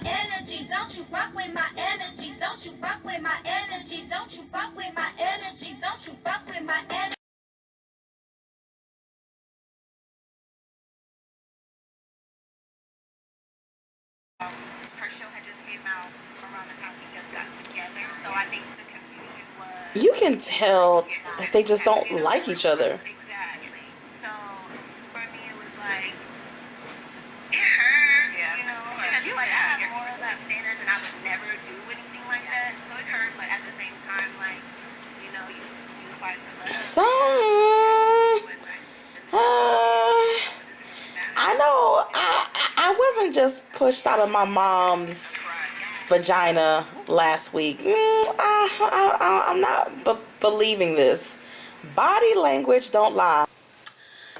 my energy. Don't you fuck with my energy. Don't you fuck with my energy. Don't you fuck with my energy. Don't you fuck with my energy. Her show had just came out around the time we just got together, so I think the confusion was... You can tell that they just don't like each other. Exactly. So for me, it was like, it hurt, you know, because it's like, I have morals, I have standards, and I would never do anything like that, so it hurt, but at the same time, like, you know, you fight for love. I know I wasn't just pushed out of my mom's vagina last week. I'm not believing this. Body language don't lie.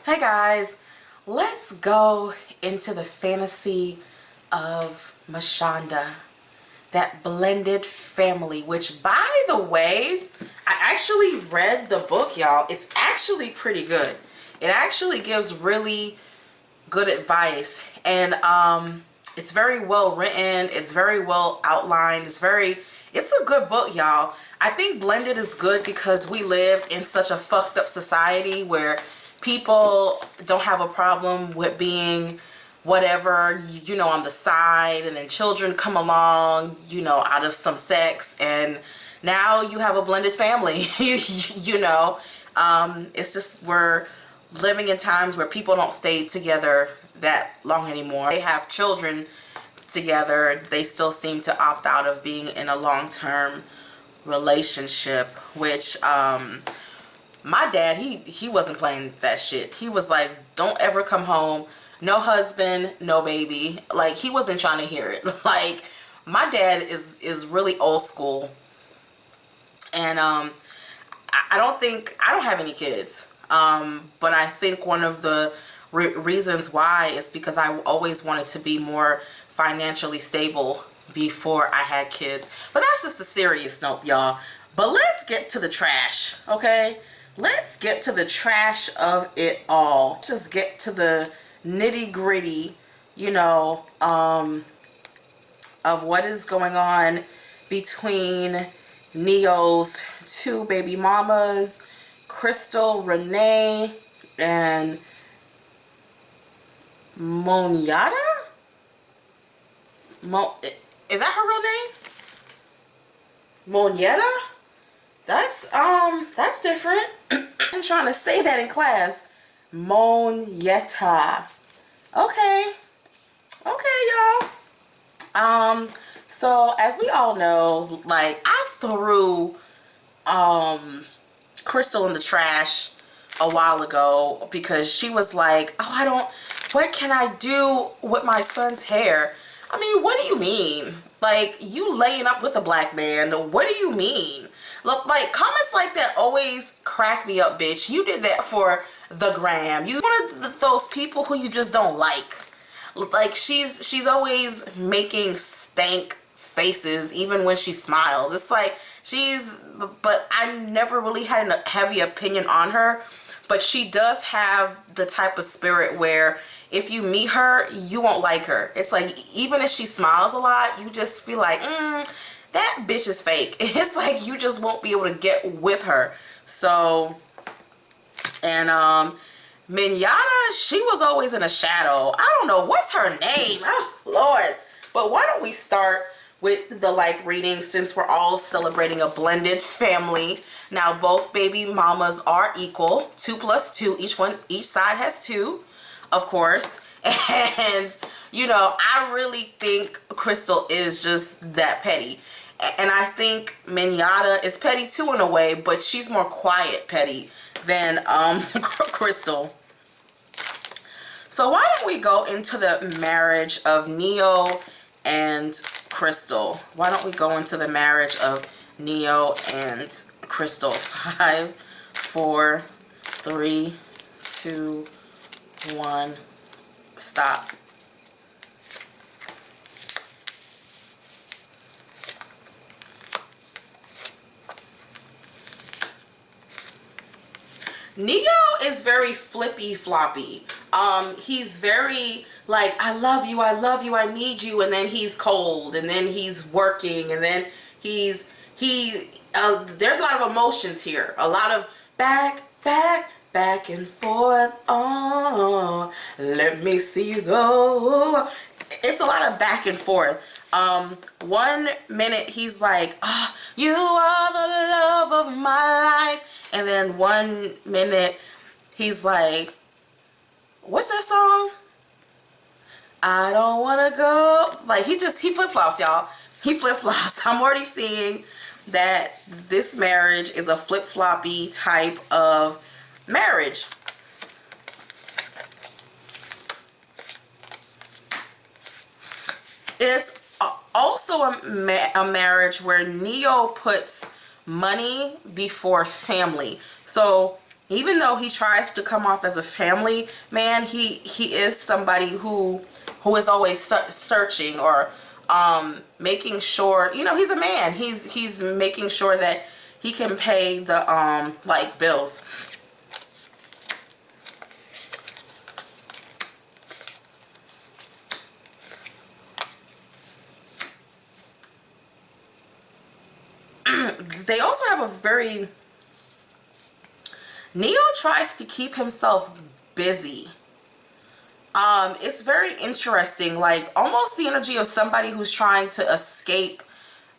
Hey guys, let's go into the fantasy of Monyetta, that blended family, which, by the way, I actually read the book, y'all. It's actually pretty good. It actually gives really good advice, and it's very well written, it's very well outlined, it's a good book, y'all. I think blended is good because we live in such a fucked up society where people don't have a problem with being whatever, you know, on the side, and then children come along, you know, out of some sex, and now you have a blended family. You know, it's just, we're living in times where people don't stay together that long anymore. They have children together, they still seem to opt out of being in a long-term relationship, which my dad, he wasn't playing that shit. He was like, don't ever come home, no husband, no baby. Like, he wasn't trying to hear it. Like, my dad is really old school, and I don't have any kids. But I think one of the reasons why is because I always wanted to be more financially stable before I had kids. But that's just a serious note, y'all. But let's get to the trash, okay? Let's get to the trash of it all. Let's just get to the nitty gritty, you know, of what is going on between Neyo's two baby mamas, Crystal, Renee, and Monyetta? Is that her real name? Monyetta? That's different. I'm trying to say that in class. Monyetta. Okay. Okay, y'all. So as we all know, like, I threw Crystal in the trash a while ago because she was like, oh, what can I do with my son's hair? I mean, what do you mean? Like, you laying up with a black man, what do you mean? Look, like, comments like that always crack me up, bitch. You did that for the gram. You one of those people who you just don't like. Like, she's always making stank faces even when she smiles. It's like, but I never really had a heavy opinion on her, but she does have the type of spirit where if you meet her, you won't like her. It's like, even if she smiles a lot, you just feel like, that bitch is fake. It's like, you just won't be able to get with her. So, and Monyetta, she was always in a shadow. I don't know, what's her name? Oh, Lord. But why don't we start with the like reading, since we're all celebrating a blended family. Now, both baby mamas are equal, 2 + 2. Each side has 2, of course. And, you know, I really think Crystal is just that petty. And I think Monyetta is petty too in a way, but she's more quiet petty than Crystal. So why don't we go into the marriage of Neyo and Crystal? Why don't we go into the marriage of Neyo and Crystal? 5, 4, 3, 2, 1, stop. Neyo is very flippy floppy. He's very like, I love you, I need you, and then he's cold, and then he's working, and then there's a lot of emotions here, a lot of back and forth. Oh, let me see you go. It's a lot of back and forth. 1 minute he's like, oh, you are the love of my life, and then 1 minute he's like, what's that song? I don't want to go. Like, he flip-flops, y'all. He flip-flops. I'm already seeing that this marriage is a flip-floppy type of marriage. It's also a marriage where Neyo puts money before family. So even though he tries to come off as a family man, he is somebody who is always searching, or making sure, you know, he's a man. He's making sure that he can pay the like bills. They also have a very, Neyo tries to keep himself busy. It's very interesting, like almost the energy of somebody who's trying to escape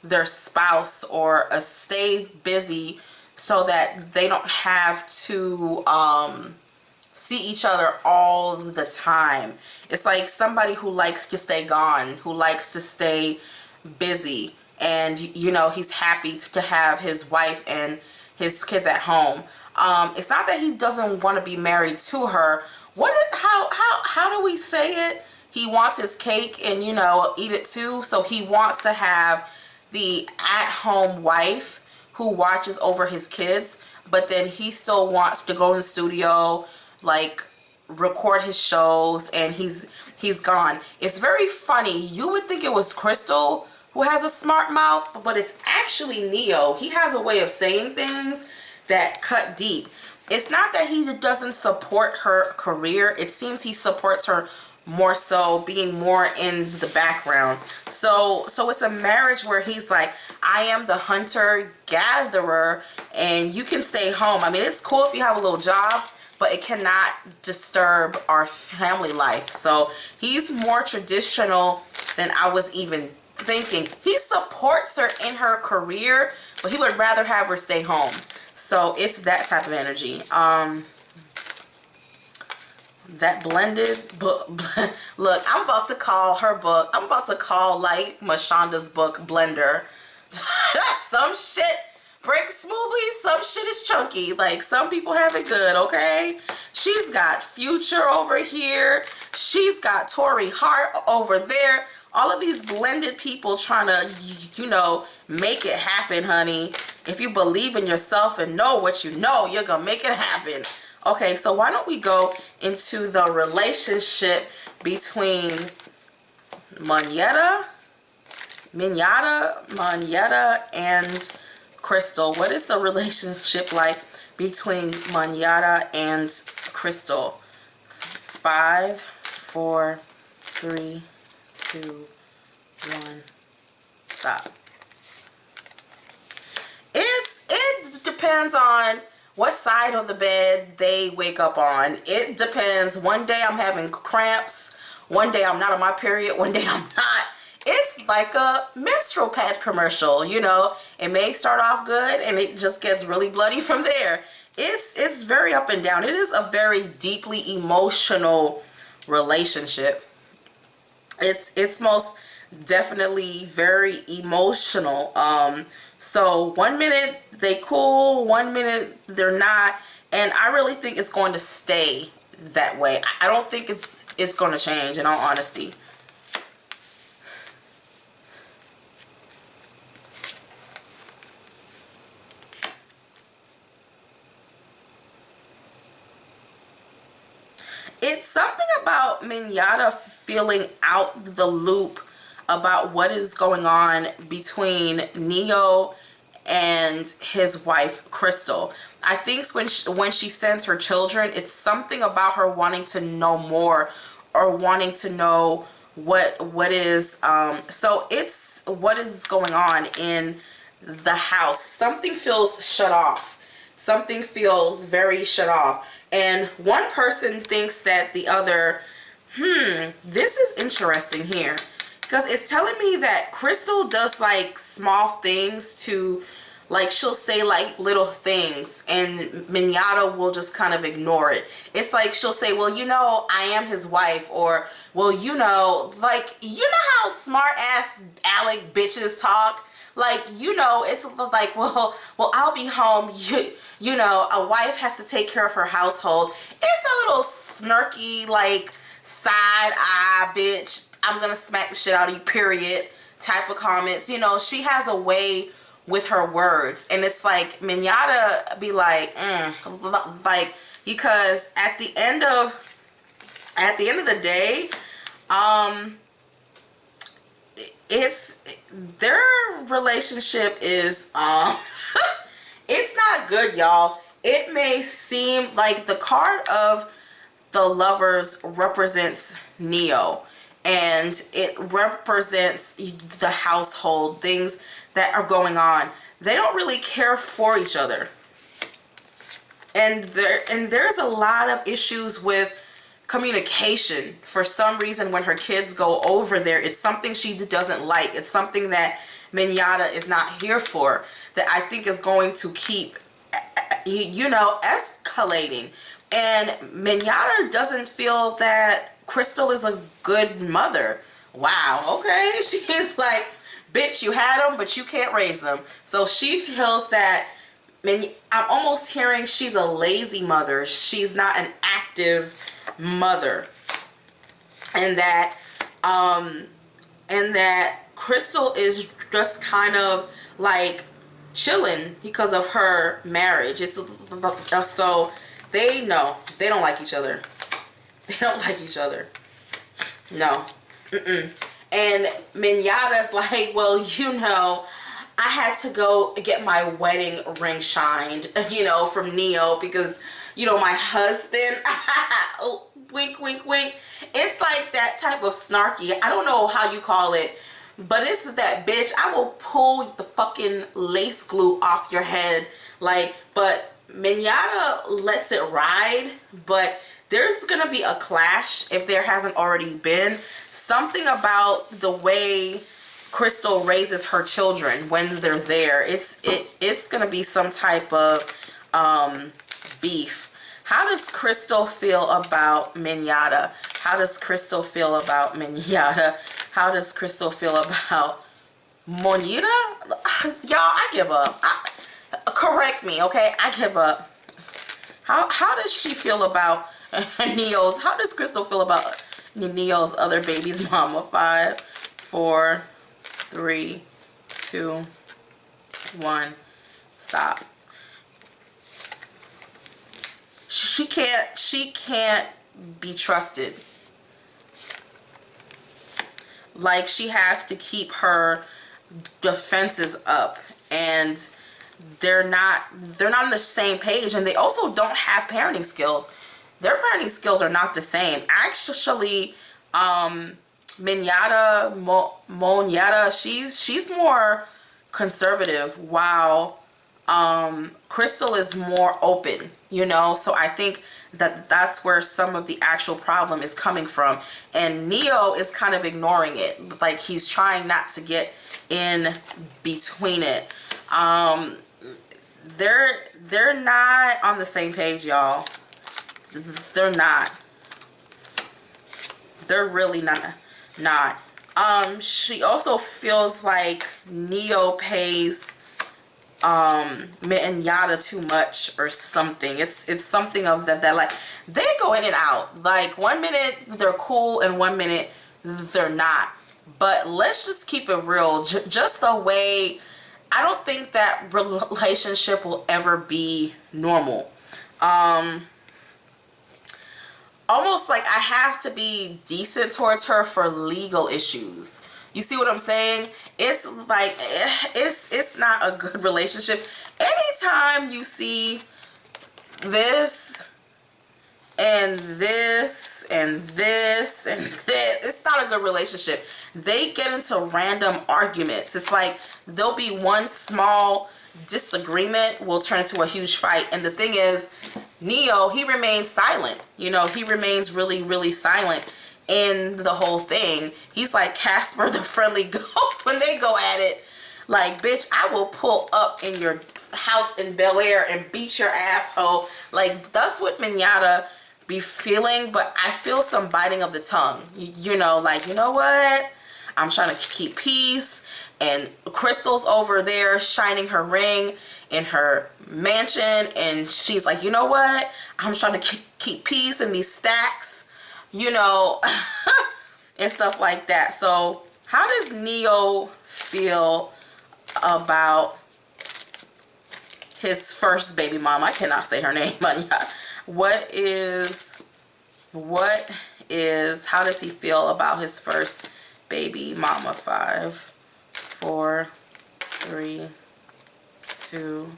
their spouse, or stay busy so that they don't have to see each other all the time. It's like somebody who likes to stay gone, who likes to stay busy, and you know, he's happy to have his wife and his kids at home. It's not that he doesn't want to be married to her. How do we say it? He wants his cake and, you know, eat it too. So he wants to have the at-home wife who watches over his kids, but then he still wants to go in the studio, like record his shows, and he's gone. It's very funny. You would think it was Crystal who has a smart mouth, but it's actually Neyo. He has a way of saying things that cut deep. It's not that he doesn't support her career. It seems he supports her more so, being more in the background. So it's a marriage where he's like, I am the hunter gatherer and you can stay home. I mean, it's cool if you have a little job, but it cannot disturb our family life. So he's more traditional than I was even thinking. He supports her in her career, but he would rather have her stay home. So it's that type of energy. That blended book. Look, I'm about to call her book, I'm about to call like Mashonda's book Blender. Some shit breaks smoothly, some shit is chunky. Like, some people have it good, okay? She's got Future over here. She's got Tori Hart over there. All of these blended people trying to, you know, make it happen, honey. If you believe in yourself and know what you know, you're gonna make it happen. Okay, so why don't we go into the relationship between Monyetta, and Crystal. What is the relationship like between Monyetta and Crystal? 5, 4, 3, 2, 1, stop. It depends on what side of the bed they wake up on. It depends. One day I'm having cramps. One day I'm not on my period. One day I'm not. It's like a menstrual pad commercial, you know. It may start off good and it just gets really bloody from there. It's very up and down. It is a very deeply emotional relationship. It's most definitely very emotional. So 1 minute they cool, 1 minute they're not, and I really think it's going to stay that way. I don't think it's going to change, in all honesty. It's something about Monyetta feeling out the loop about what is going on between Neyo and his wife Crystal. I think when she sends her children, it's something about her wanting to know more, or wanting to know what is so it's what is going on in the house. Something feels shut off. Something feels very shut off. And one person thinks that the other, this is interesting here. Because it's telling me that Crystal does like small things to, like she'll say like little things and Monyetta will just kind of ignore it. It's like she'll say, well, you know, I am his wife, or, well, you know, like, you know how smart ass Alec bitches talk? Like, you know, it's like, well, I'll be home. You know, a wife has to take care of her household. It's a little snarky, like, side eye, bitch, I'm gonna smack the shit out of you, period, type of comments. You know, she has a way with her words. And it's like, Monyetta be like, like, because at the end of the day, it's their relationship is it's not good, y'all. It may seem like the card of the Lovers represents Neyo, and it represents the household, things that are going on. They don't really care for each other, and there's a lot of issues with communication. For some reason, when her kids go over there, it's something she doesn't like. It's something that Monyetta is not here for, that I think is going to keep, you know, escalating. And Monyetta doesn't feel that Crystal is a good mother. Wow, okay. She's like, bitch, you had them, but you can't raise them. So she feels that, I'm almost hearing she's a lazy mother. She's not an active mother. And that Crystal is just kind of like chilling because of her marriage. It's so they know they don't like each other. They don't like each other. No. And Monyetta's like, well, you know, I had to go get my wedding ring shined, you know, from Neyo, because, you know, my husband, wink, wink, wink. It's like that type of snarky. I don't know how you call it, but it's that, bitch, I will pull the fucking lace glue off your head. Like, but Monyetta lets it ride, but there's gonna be a clash if there hasn't already been. Something about the way Crystal raises her children when they're there. It's gonna be some type of beef. How does Crystal feel about Monyetta? How does Crystal feel about Monyetta? How does Crystal feel about Monyetta? Y'all, I give up. Correct me, okay? I give up. How does she feel about Neyo's? How does Crystal feel about Neyo's other baby's mama? 5, 4, 3, 2, 1. Stop. She can't be trusted. Like, she has to keep her defenses up, and they're not on the same page, and they also don't have parenting skills. Their parenting skills are not the same. Actually, Monyetta, she's more conservative, while Crystal is more open, you know. So I think that's where some of the actual problem is coming from, and Neyo is kind of ignoring it. Like, he's trying not to get in between it. They're not on the same page, y'all. They're not. They're really not. She also feels like Neyo pays Monyetta too much or something. It's something of that like they go in and out. Like, one minute they're cool and one minute they're not. But let's just keep it real. Just the way, I don't think that relationship will ever be normal. Almost like I have to be decent towards her for legal issues. You see what I'm saying? It's like, it's not a good relationship. Anytime you see this and this and this and this, it's not a good relationship. They get into random arguments. It's like there'll be one small disagreement will turn into a huge fight. And the thing is, Neyo, he remains silent. You know, he remains really, really silent in the whole thing. He's like Casper the Friendly Ghost when they go at it. Like, bitch, I will pull up in your house in Bel Air and beat your asshole. Like, that's what Monyetta be feeling. But I feel some biting of the tongue. You know, like, you know what? I'm trying to keep peace. And Crystal's over there shining her ring in her mansion. And she's like, you know what? I'm trying to keep peace in these stacks. You know, and stuff like that. So, how does Neyo feel about his first baby mom? I cannot say her name. What is, how does he feel about his first baby mama? 5, 4, 3, 2,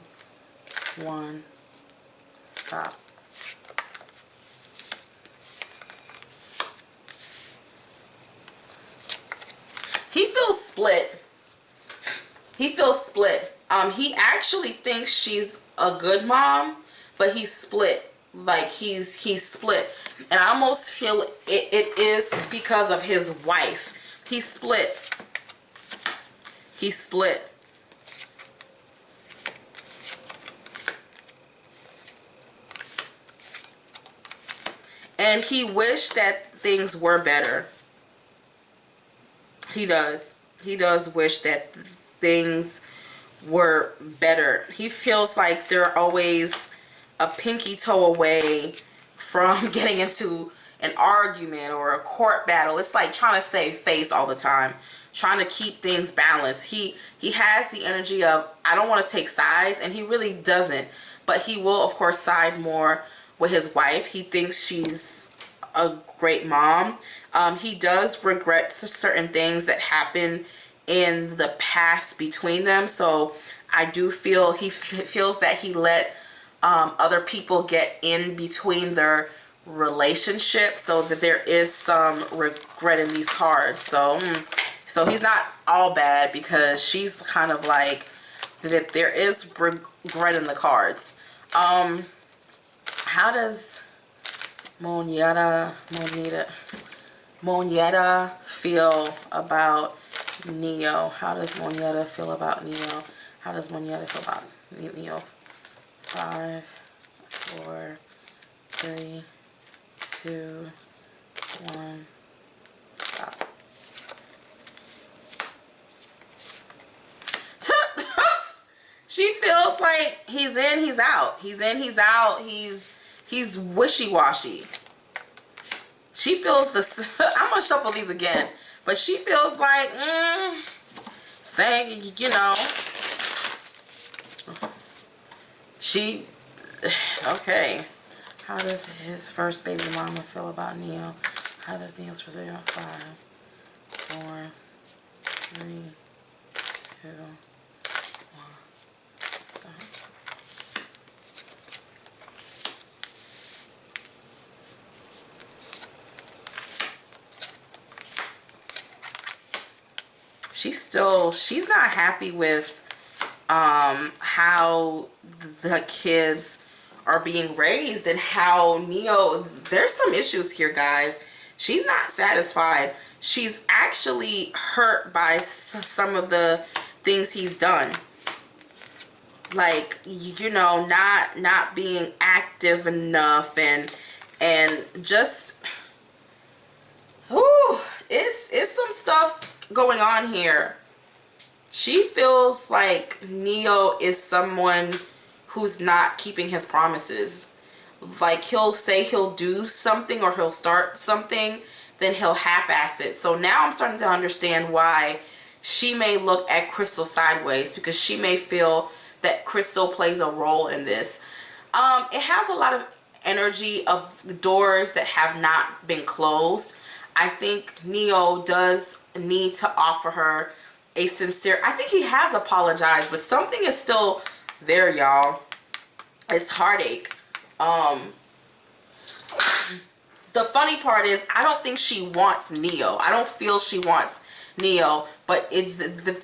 1, stop. He feels split. He feels split. He actually thinks she's a good mom, but he's split. Like, he's split. And I almost feel it is because of his wife. He's split. He's split. And he wished that things were better. He does. He does wish that things were better. He feels like they're always a pinky toe away from getting into an argument or a court battle. It's like trying to save face all the time, trying to keep things balanced. He has the energy of, I don't want to take sides, and he really doesn't. But he will, of course, side more with his wife. He thinks she's a great mom. He does regret certain things that happened in the past between them. So I do feel he feels that he let other people get in between their relationship, so that there is some regret in these cards. So he's not all bad, because she's kind of like that there is regret in the cards. How does Monyetta feel about Neyo? How does Monyetta feel about Neyo? How does Monyetta feel about Neyo? 5, 4, 3, 2, 1, stop. She feels like he's in, he's out. He's in, he's out. He's wishy-washy. She feels the, I'm gonna shuffle these again, but she feels like, saying, you know, she, okay. How does his first baby mama feel about Neyo? How does Neyo's first baby mama? 5, 4, 3, 2, 1. Stop. She's not happy with how the kids are being raised, and how Neyo, there's some issues here, guys. She's not satisfied. She's actually hurt by some of the things he's done, like, you know, not being active enough, and just, ooh, it's some stuff going on here. She feels like Neyo is someone who's not keeping his promises. Like, he'll say he'll do something, or he'll start something, then he'll half-ass it. So now I'm starting to understand why she may look at Crystal sideways, because she may feel that Crystal plays a role in this. It has a lot of energy of doors that have not been closed. I think Neyo does need to offer her a sincere, I think he has apologized, but something is still there, y'all. It's heartache. The funny part is, I don't think she wants Neyo. I don't feel she wants Neyo, but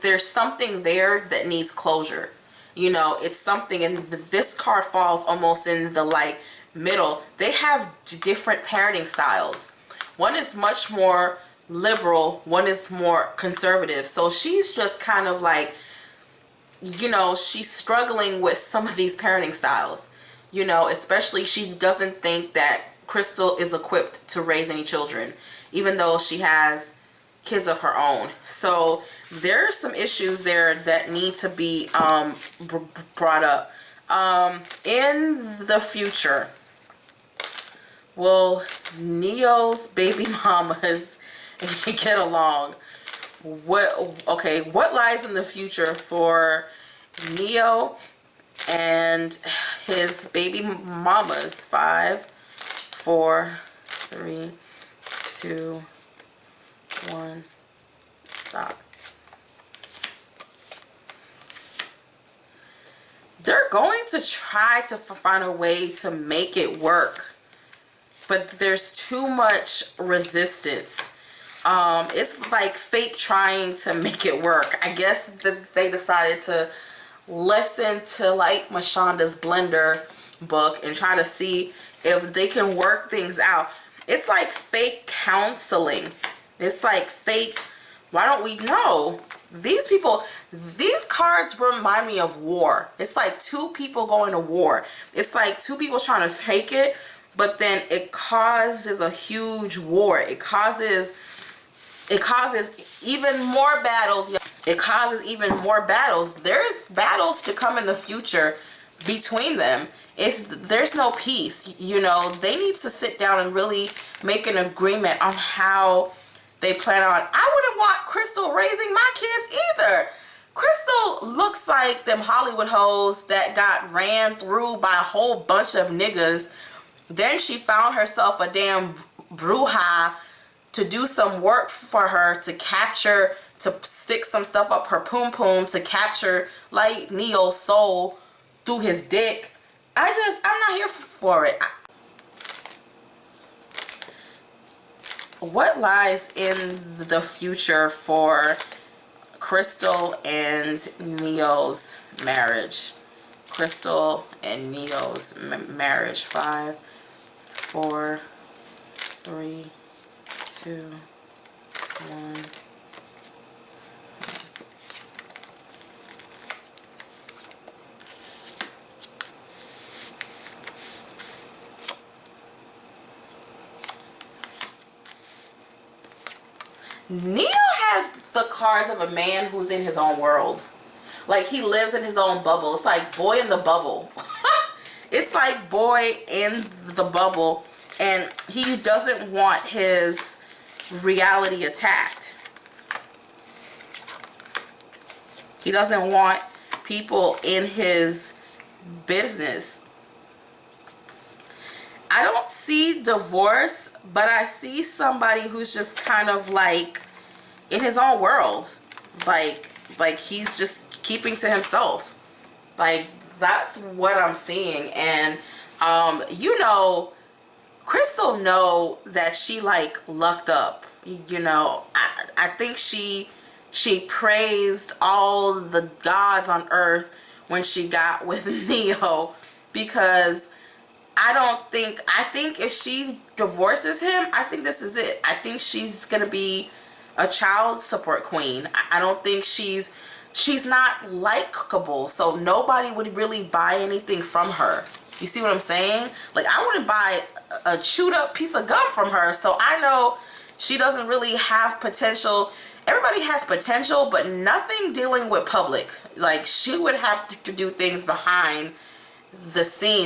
there's something there that needs closure. You know, it's something, and this card falls almost in the like middle. They have different parenting styles. One is much more liberal, one is more conservative. So she's just kind of like, you know, she's struggling with some of these parenting styles. You know, especially she doesn't think that Crystal is equipped to raise any children, even though she has kids of her own. So there are some issues there that need to be brought up. In the future, will Neyo's baby mamas get along? What lies in the future for Neyo and his baby mamas? 5, 4, 3, 2, 1, stop. They're going to try to find a way to make it work, but there's too much resistance. It's like fate trying to make it work. I guess that they decided to listen to like Mashonda's Blender book and try to see if they can work things out. It's like fake counseling. It's like fake, why don't we know? These people, these cards remind me of war. It's like two people going to war. It's like two people trying to fake it, but then it causes a huge war. It causes even more battles. It causes even more battles. There's battles to come in the future between them. There's no peace. You know, they need to sit down and really make an agreement on how they plan on. I wouldn't want Crystal raising my kids either. Crystal looks like them Hollywood hoes that got ran through by a whole bunch of niggas. Then she found herself a damn bruja to do some work for her, to capture, to stick some stuff up her poom poom, to capture like Neyo's soul through his dick. I'm not here for it. What lies in the future for Crystal and Neyo's marriage? Crystal and Neyo's marriage. 5, 4, 3, 2, 1. Neyo has the cards of a man who's in his own world. Like he lives in his own bubble. It's like boy in the bubble. It's like boy in the bubble, and he doesn't want his reality attacked. He doesn't want people in his business. I don't see divorce, but I see somebody who's just kind of like in his own world. Like he's just keeping to himself. Like that's what I'm seeing. And you know, Crystal know that she like lucked up. You know, I think she praised all the gods on earth when she got with Neyo, because I think if she divorces him, I think this is it. I think she's gonna be a child support queen. I don't think she's not likable, so nobody would really buy anything from her. You see what I'm saying? Like I wouldn't buy a chewed up piece of gum from her, so I know she doesn't really have potential. Everybody has potential, but nothing dealing with public. Like she would have to do things behind the scenes.